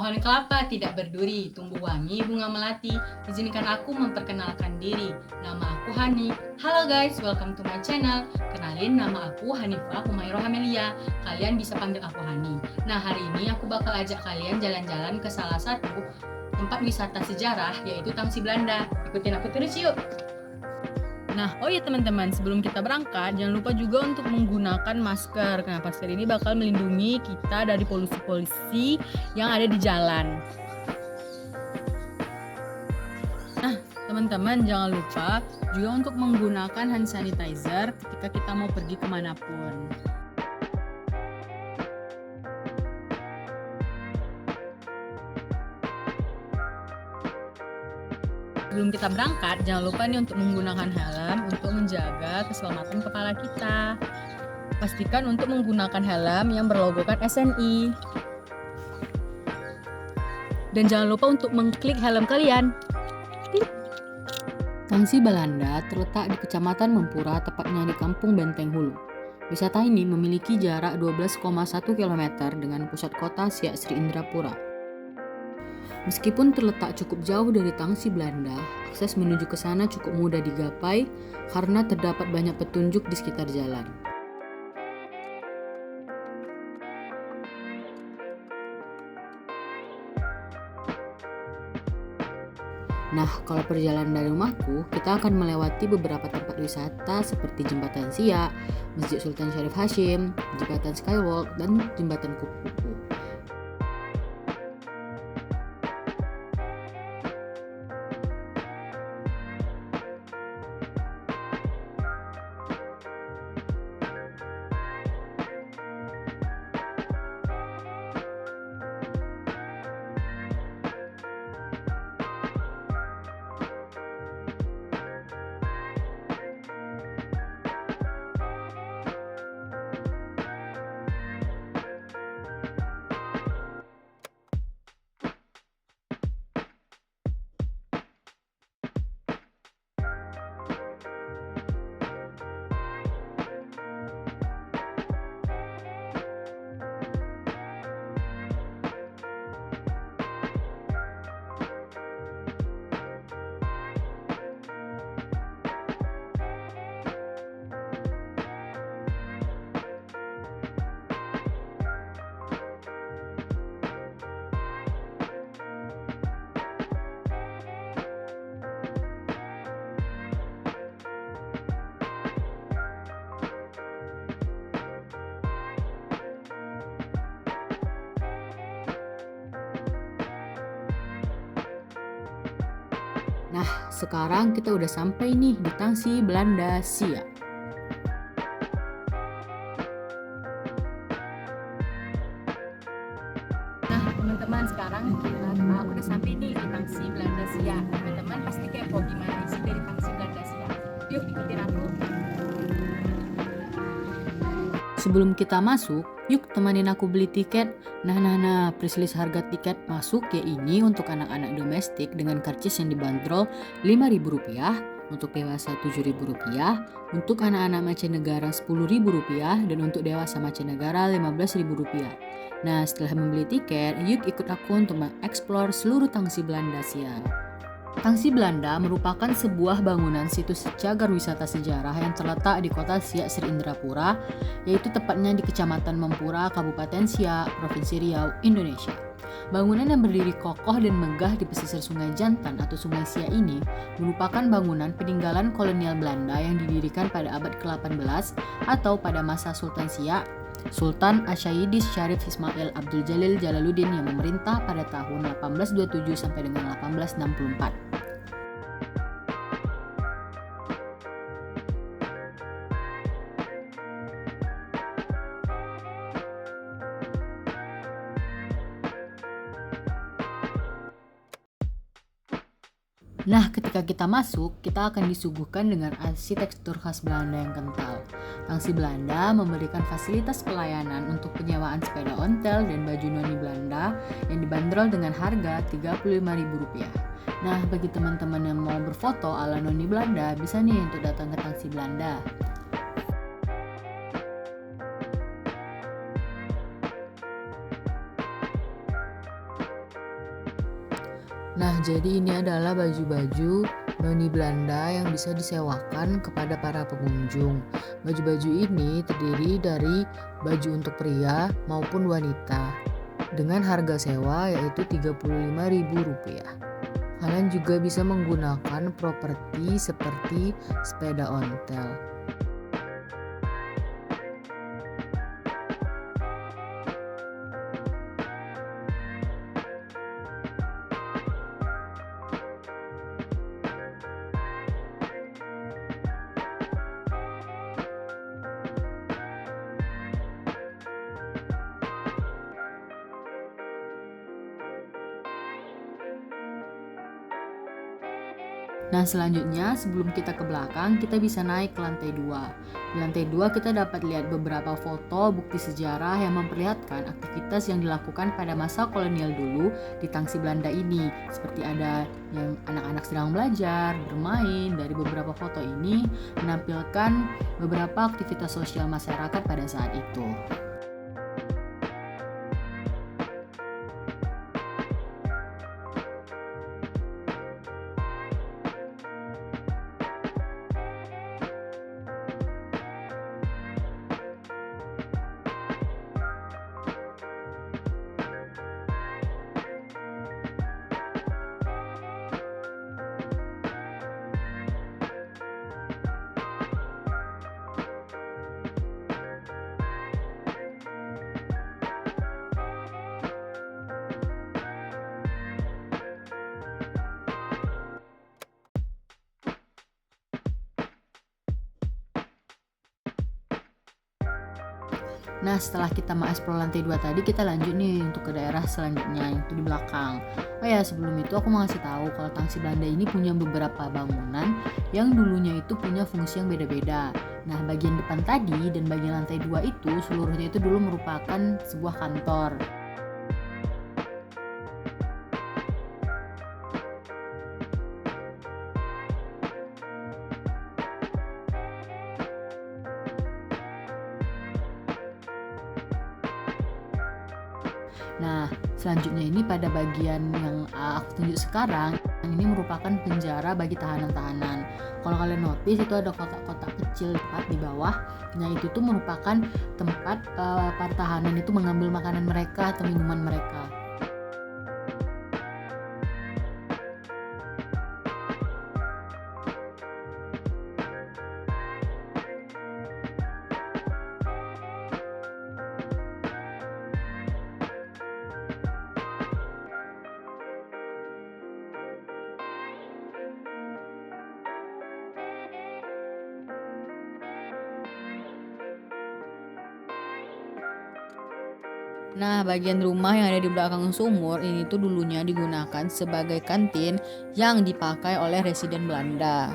Pohon kelapa tidak berduri, tumbuh wangi bunga melati. Izinkan aku memperkenalkan diri. Nama aku Hani. Halo guys, welcome to my channel. Kenalin, nama aku Hanifah Humayroh Amelia. Kalian bisa panggil aku Hani. Nah, hari ini aku bakal ajak kalian jalan-jalan ke salah satu tempat wisata sejarah, yaitu Tangsi Belanda. Ikutin aku terus yuk. Nah, oh iya teman-teman, sebelum kita berangkat, jangan lupa juga untuk menggunakan masker. Karena masker ini bakal melindungi kita dari polusi-polusi yang ada di jalan. Nah, teman-teman jangan lupa juga untuk menggunakan hand sanitizer ketika kita mau pergi kemanapun. Sebelum kita berangkat, jangan lupa nih untuk menggunakan helm untuk menjaga keselamatan kepala kita. Pastikan untuk menggunakan helm yang berlogokan SNI. Dan jangan lupa untuk mengklik helm kalian. Tangsi Belanda terletak di Kecamatan Mempura, tepatnya di Kampung Benteng Hulu. Wisata ini memiliki jarak 12,1 km dengan pusat kota Siak Sri Indrapura. Meskipun terletak cukup jauh dari Tangsi Belanda, akses menuju ke sana cukup mudah digapai karena terdapat banyak petunjuk di sekitar jalan. Nah, kalau perjalanan dari rumahku, kita akan melewati beberapa tempat wisata seperti Jembatan Siak, Masjid Sultan Syarif Hashim, Jembatan Skywalk, dan Jembatan Kupu-Kupu. Nah, sekarang kita udah sampai nih di Tangsi Belanda Siak. Nah, teman-teman, sekarang aku udah sampai nih di Tangsi Belanda Siak. Teman-teman pasti kepo gimana isi dari Tangsi Belanda Siak. Yuk ikutin aku. Sebelum kita masuk, yuk temenin aku beli tiket. Nah, prislist harga tiket masuk ya ini untuk anak-anak domestik dengan karcis yang dibanderol Rp5.000, untuk dewasa Rp7.000, untuk anak-anak mancanegara Rp10.000, dan untuk dewasa mancanegara Rp15.000. Nah, setelah membeli tiket, yuk ikut aku untuk mengeksplor seluruh Tangsi Belanda Siak. Tangsi Belanda merupakan sebuah bangunan situs cagar wisata sejarah yang terletak di kota Siak Sri Indrapura, yaitu tepatnya di Kecamatan Mempura, Kabupaten Siak, Provinsi Riau, Indonesia. Bangunan yang berdiri kokoh dan megah di pesisir Sungai Jantan atau Sungai Siak ini merupakan bangunan peninggalan kolonial Belanda yang didirikan pada abad ke-18 atau pada masa Sultan Siak, Sultan Asyayidis Syarif Ismail Abdul Jalil Jalaluddin yang memerintah pada tahun 1827 sampai dengan 1864. Nah, ketika kita masuk, kita akan disuguhkan dengan arsitektur khas Belanda yang kental. Tangsi Belanda memberikan fasilitas pelayanan untuk penyewaan sepeda ontel dan baju noni Belanda yang dibanderol dengan harga Rp35.000. Nah, bagi teman-teman yang mau berfoto ala noni Belanda, bisa nih untuk datang ke Tangsi Belanda. Nah, jadi ini adalah baju-baju noni Belanda yang bisa disewakan kepada para pengunjung. Baju-baju ini terdiri dari baju untuk pria maupun wanita dengan harga sewa yaitu Rp35.000. Kalian juga bisa menggunakan properti seperti sepeda ontel. Nah, selanjutnya sebelum kita ke belakang, kita bisa naik ke lantai 2. Di lantai 2 kita dapat lihat beberapa foto bukti sejarah yang memperlihatkan aktivitas yang dilakukan pada masa kolonial dulu di Tangsi Belanda ini. Seperti ada yang anak-anak sedang belajar, bermain. Dari beberapa foto ini menampilkan beberapa aktivitas sosial masyarakat pada saat itu. Nah, setelah kita mengeksplor lantai 2 tadi, kita lanjut nih untuk ke daerah selanjutnya, yaitu di belakang. Oh ya, sebelum itu aku mau ngasih tahu kalau Tangsi Belanda ini punya beberapa bangunan yang dulunya itu punya fungsi yang beda-beda. Nah, bagian depan tadi dan bagian lantai 2 itu seluruhnya itu dulu merupakan sebuah kantor. Nah, selanjutnya ini pada bagian yang aku tunjuk sekarang, yang ini merupakan penjara bagi tahanan-tahanan. Kalau kalian notice itu ada kotak-kotak kecil tepat di bawah. Nah, itu tuh merupakan tempat para tahanan itu mengambil makanan mereka atau minuman mereka. Nah, bagian rumah yang ada di belakang sumur ini tuh dulunya digunakan sebagai kantin yang dipakai oleh residen Belanda.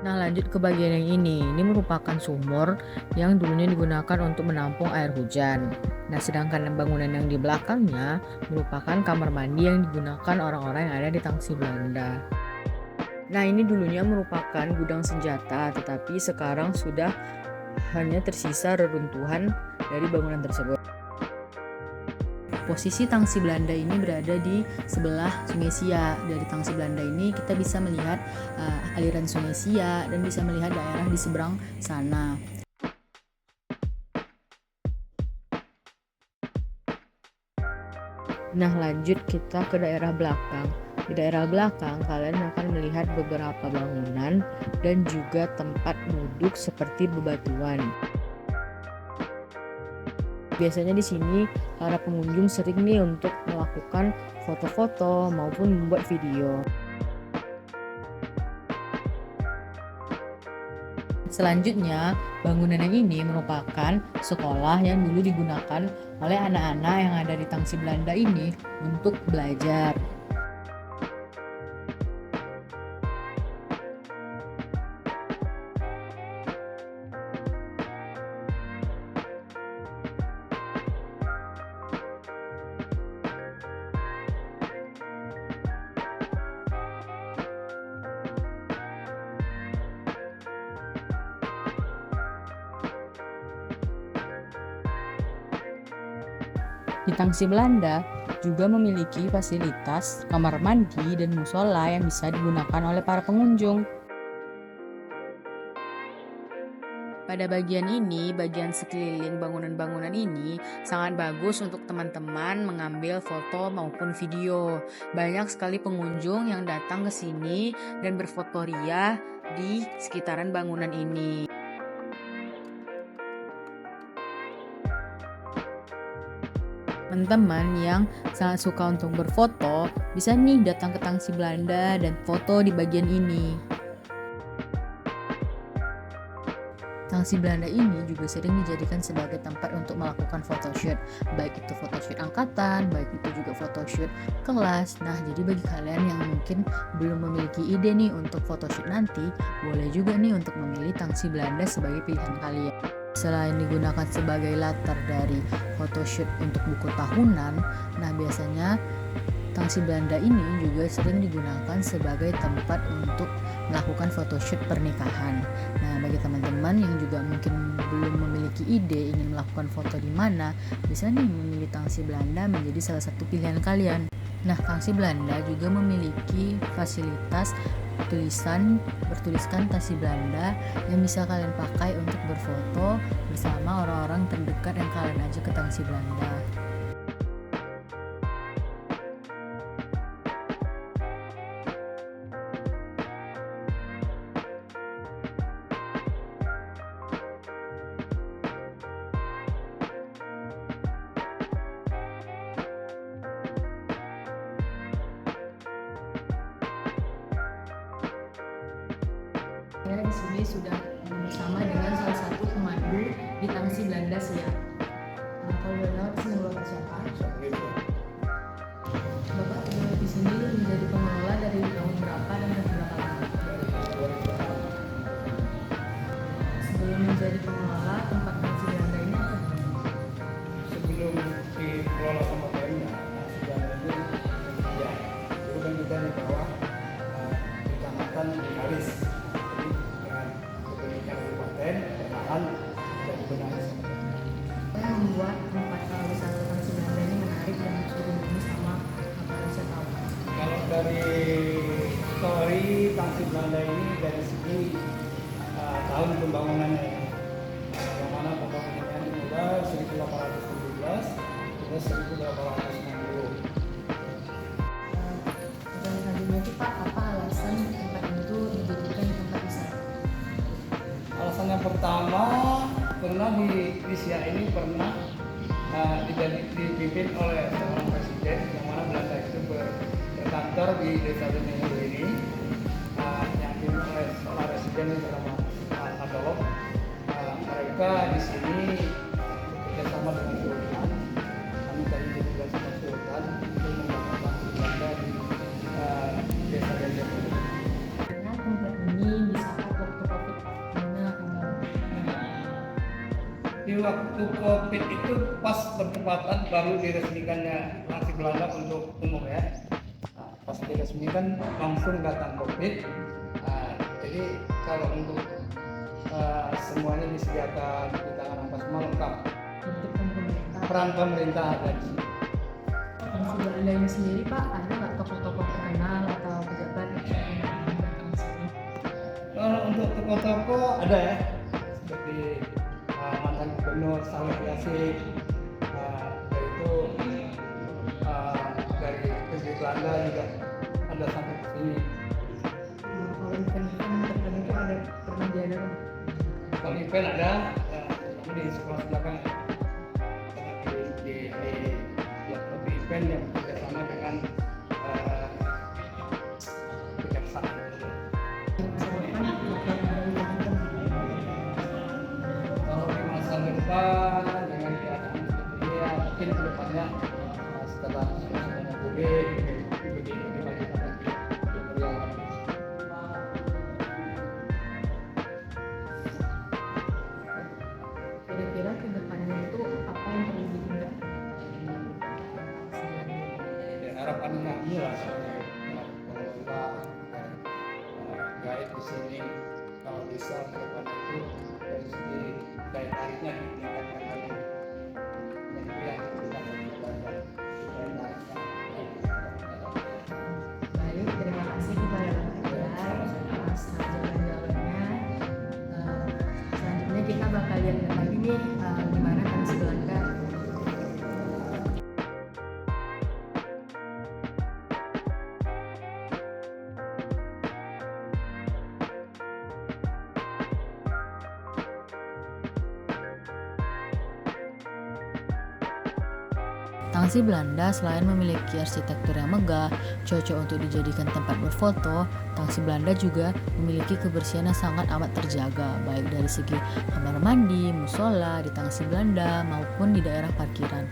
Nah, lanjut ke bagian yang ini. Ini merupakan sumur yang dulunya digunakan untuk menampung air hujan. Nah, sedangkan bangunan yang di belakangnya merupakan kamar mandi yang digunakan orang-orang yang ada di Tangsi Belanda. Nah, ini dulunya merupakan gudang senjata, tetapi sekarang sudah hanya tersisa reruntuhan dari bangunan tersebut. Posisi Tangsi Belanda ini berada di sebelah Sungai Sia. Dari Tangsi Belanda ini kita bisa melihat aliran Sungai Sia dan bisa melihat daerah di seberang sana. Nah, lanjut kita ke daerah belakang. Di daerah belakang kalian akan melihat beberapa bangunan dan juga tempat duduk seperti bebatuan. Biasanya di sini para pengunjung sering nih untuk melakukan foto-foto maupun membuat video. Selanjutnya, bangunan yang ini merupakan sekolah yang dulu digunakan oleh anak-anak yang ada di Tangsi Belanda ini untuk belajar. Di Tangsi Belanda juga memiliki fasilitas kamar mandi dan musola yang bisa digunakan oleh para pengunjung. Pada bagian ini, bagian sekeliling bangunan-bangunan ini sangat bagus untuk teman-teman mengambil foto maupun video. Banyak sekali pengunjung yang datang ke sini dan berfotoria di sekitaran bangunan ini. Teman-teman yang sangat suka untuk berfoto bisa nih datang ke Tangsi Belanda dan foto di bagian ini. Tangsi Belanda ini juga sering dijadikan sebagai tempat untuk melakukan photoshoot, baik itu photoshoot angkatan, baik itu juga photoshoot kelas. Nah, jadi bagi kalian yang mungkin belum memiliki ide nih untuk photoshoot nanti, boleh juga nih untuk memilih Tangsi Belanda sebagai pilihan kalian. Selain digunakan sebagai latar dari photoshoot untuk buku tahunan, nah biasanya Tangsi Belanda ini juga sering digunakan sebagai tempat untuk melakukan photoshoot pernikahan. Nah, bagi teman-teman yang juga mungkin belum memiliki ide ingin melakukan foto di mana, bisa nih memilih Tangsi Belanda menjadi salah satu pilihan kalian. Nah, Tangsi Belanda juga memiliki fasilitas bertuliskan Tangsi Belanda yang bisa kalian pakai untuk berfoto bersama orang-orang terdekat yang kalian ajak ke Tangsi Belanda. Saya di sini sudah bersama dengan salah satu pemandu di Tangsi Belanda Siak. Nah, kalau boleh tahu di sini Bapak siapa? Bapak di sini menjadi pengelola dari tahun berapa dan dari berapa lama? Sebelum menjadi pengelola tempat Tangsi Belanda ini apa? Sebelum dikelola sama Pemda, sudah itu ya itu kan kita di bawah kecamatan Kalis. Jadi dengan kepemilikan kabupaten perlahan dan dibenahi sama Pemda. Yang membuat tempat wisata Tangsi Belanda ini menarik dan seluruh dunia sama apa wisatawan. Kalau dari story Tangsi Belanda ini dari segi tahun pembangunannya ya. Yang mana pembangunannya dimulai 1817 hingga 1860. Dan selanjutnya itu Pak, apa alasan tempat itu dijadikan tempat wisata? Alasan yang pertama, karena di Siak ini pernah dipimpin oleh seorang presiden yang mana Belanda itu berkantor di desa Benihil ini, yang dipimpin oleh seorang presiden yang bernama Adolf. Mereka di sini bekerjasama dengan Sultan, kami tadi juga sama Sultan untuk membangun Tangsi Belanda di desa Benihil ini. Karena tempat ini di saat waktu Covid, Di waktu Covid itu pas bertepatan baru diresmikannya Tangsi Belanda untuk umum ya. Nah, pas diresmikan langsung datang Covid. Jadi kalau untuk semuanya disediakan di tangan apa semua lengkap. untuk pemerintah. Peran pemerintah ada di sini. Tangsi Belanda ini sendiri Pak, ada nggak tokoh-tokoh terkenal atau pejabat yang datang ke sini? Kalau untuk tokoh-tokoh ada ya, seperti mantan gubernur Saleh Yassin, yaitu dari negeri Belanda juga ada sampai ke sini. Kalau event-event tertentu itu ada pernah diadakan? Kalau event ada, di sekolah belakang di event yang bekerjasama dengan kejaksaan. Kalau di masa depan dengan keadaan seperti ini ya mungkin kedepannya setelah sudah pulih lebih banyak lagi yang Kira-kira ke depannya itu apa yang perlu ditingkatkan? ya, harapan kami lah pengelola guide di sini kalau bisa ke depan itu dari segi daya tariknya ditingkatkan lagi. Dan itu yang kita lakukan. nih gimana Tangsi Belanda. Tangsi Belanda selain memiliki arsitektur yang megah, cocok untuk dijadikan tempat berfoto, Tangsi Belanda juga memiliki kebersihan yang sangat amat terjaga, baik dari segi kamar mandi, musola di Tangsi Belanda maupun di daerah parkiran.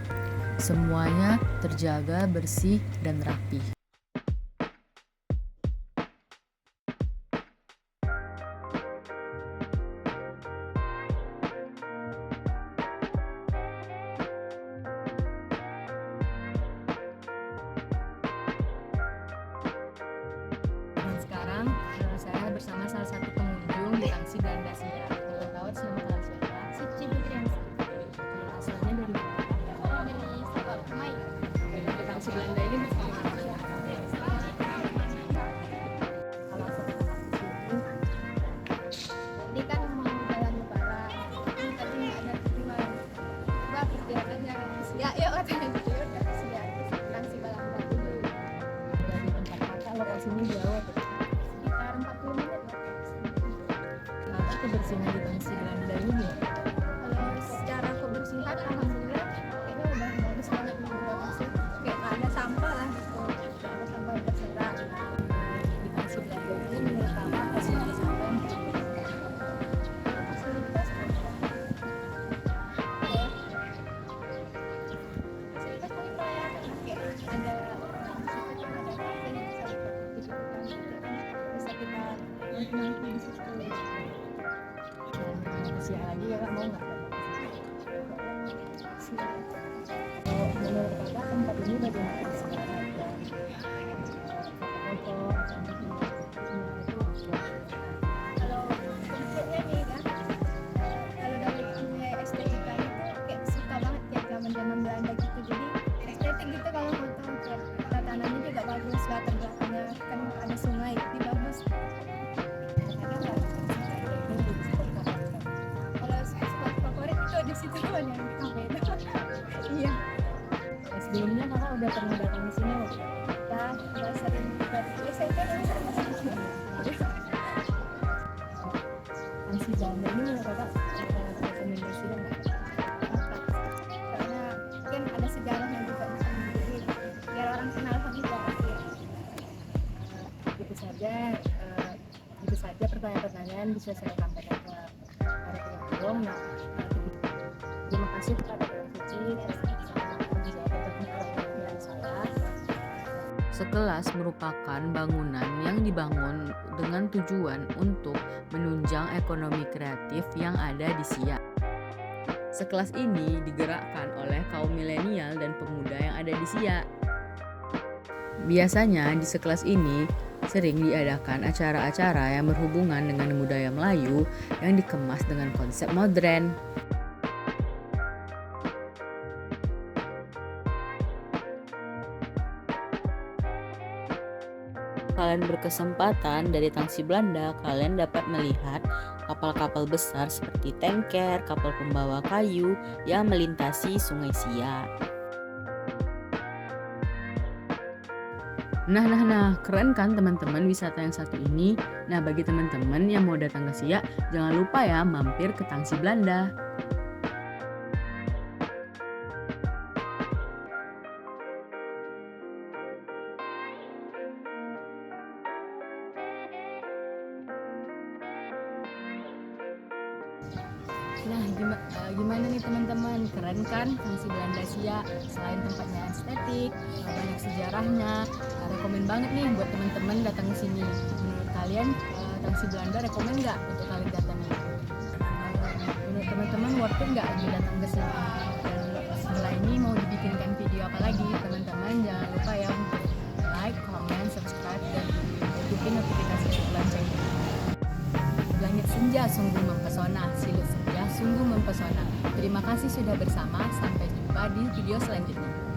Semuanya terjaga bersih dan rapi. Dan sekarang saya bersama salah satu pengunjung di Tangsi Belanda Sia. Boleh tahu nama kalian siapa? Suci Putriansa Asalnya dari mana? dari Sabah Kumai. Di Tangsi Belanda ini bersama siapa? Kalau setelah di sini, tadi kan mau jalan lebaran, ini tadi nggak ada tujuan. Coba perkirakan yang Sia, yuk katanya gitu, ya udah Sia sekarang si Balangga dulu. Dari tempat kakak lokasinya jauh atau Sekitar 40 menit lah. apa kebersihan di Tangsi Belanda ini? Kalau secara kebersihan, alhamdulillah kayaknya udah bagus banget nih, udah masih kayak nggak ada sampah lah gitu, nggak ada sampah yang terserak. Di Tangsi Belanda ini Menurut kakak fasilitas apa yang fasilitas fasilitas paling pelayanan kayak ada kafe yang bisa bisa kita nongkrong di situ. Siap lagi ya kak, mau nggak? Kalau menurut kakak tempat ini bagaimana sekarang? Kalau bentuknya nih kan, kalau dari nilai estetika itu kayak suka banget kayak zaman-zaman Belanda gitu, jadi estetik gitu kalau foto kayak tatanannya juga bagus, latar belakangnya kan ada sungai, jadi bagus. Kadang nggak bisa kayak gini di spot favorit. Kalau spot favorit itu di situ kan yang di kafe itu. Iya. Sebelumnya kakak udah pernah datang di sini loh. Ya, udah sering dari SMP udah sering kesini. Tangsi Belanda ini menurut kakak rekomendasi nggak? Karena kan ada sejarahnya juga di sini, jadi biar orang kenal sama sejarah dia. Gitu saja, itu saja pertanyaan-pertanyaan bisa saya sampaikan ke para pengunjung. Nah, terima kasih kepada Tuan Suci Sekelas merupakan bangunan yang dibangun dengan tujuan untuk menunjang ekonomi kreatif yang ada di Siak. Sekelas ini digerakkan oleh kaum milenial dan pemuda yang ada di Siak. Biasanya di sekelas ini sering diadakan acara-acara yang berhubungan dengan budaya Melayu yang dikemas dengan konsep modern. Kalian berkesempatan dari Tangsi Belanda, kalian dapat melihat kapal-kapal besar seperti tanker, kapal pembawa kayu yang melintasi Sungai Siak. Nah, keren kan teman-teman wisata yang satu ini? Nah, bagi teman-teman yang mau datang ke Siak, jangan lupa ya mampir ke Tangsi Belanda. Nah, gimana nih teman-teman? Keren kan Tangsi Belanda Siak? Selain tempatnya estetik, banyak sejarahnya. Rekomen banget nih buat teman-teman datang ke sini. Menurut kalian Tangsi Belanda rekomen nggak untuk kalian datang? Menurut teman-teman worth it nggak untuk datang ke sini? Dan setelah ini mau dibikinkan video apa lagi? Teman-teman jangan lupa ya untuk like, comment, subscribe, dan hidupin notifikasi loncengnya. Langit senja sungguh mempesona, silut senja sungguh mempesona. Terima kasih sudah bersama, sampai jumpa di video selanjutnya.